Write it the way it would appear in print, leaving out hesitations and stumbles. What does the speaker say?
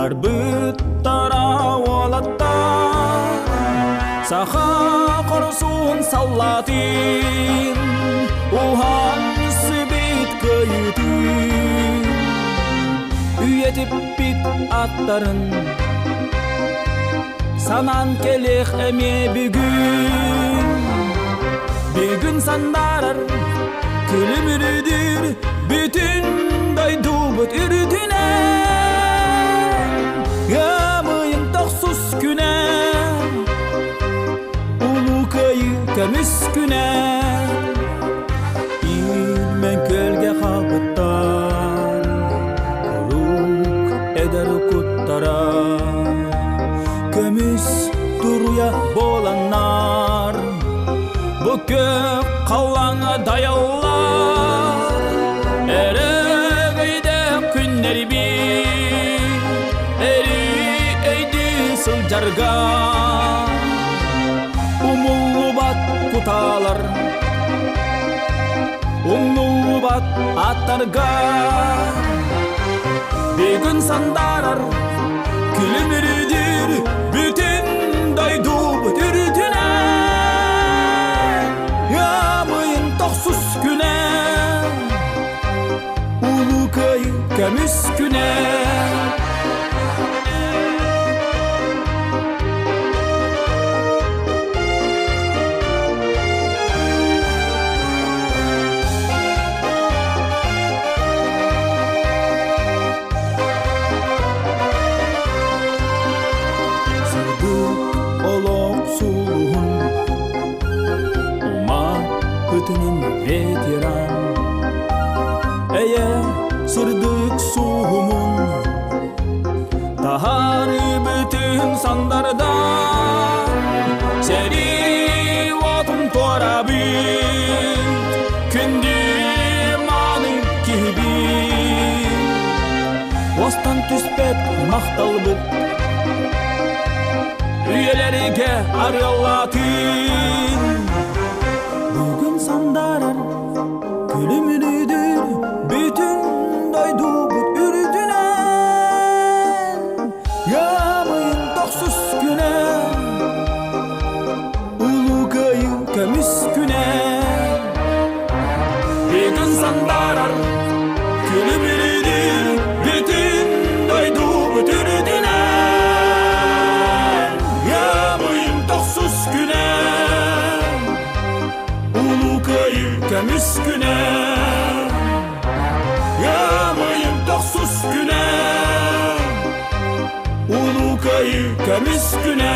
арбыттара олаттар саха корсун саллатын ухан сыбит көйүтүн үйетип бит аттарын санан келех эме бүгүн сандарар күлүмүрүдүр бүтүн дойдубут үрүтүнө ямыйын токсуз күнө улуу көйү көмүс күнө илмен көлгө халбыттар курук эдер куттара көмүс туруя боланар бу көк калаңа даялар эрегейде күннер бит эри эйди сылжарга умулубат куталар умулубат аттарга бүгүн сандарар күлүмүрүдүр бүтүн дойдубут үрүтүнө ямыйын токсуз күнө улуу көйү көмүс күнө ветеран эе сырдык суумун тахары бүтүн сандардан сери отун торабыт күндү маны кийбит остан түспөт макталбыт үйелериге арылатын бүгүн сандарар күлүмүрүдүр бүтүн дойдубут үрүтүнөн ямыйын токсуз күнө улуу көйү көмүс күнө бүгүн сандарар күлүмүрүдүр бүтүн дойдубут үрүтүнөн ямыйын токсуз күнө көмүс күнө ямыйын токсуз күнө улуу көйү көмүс күнө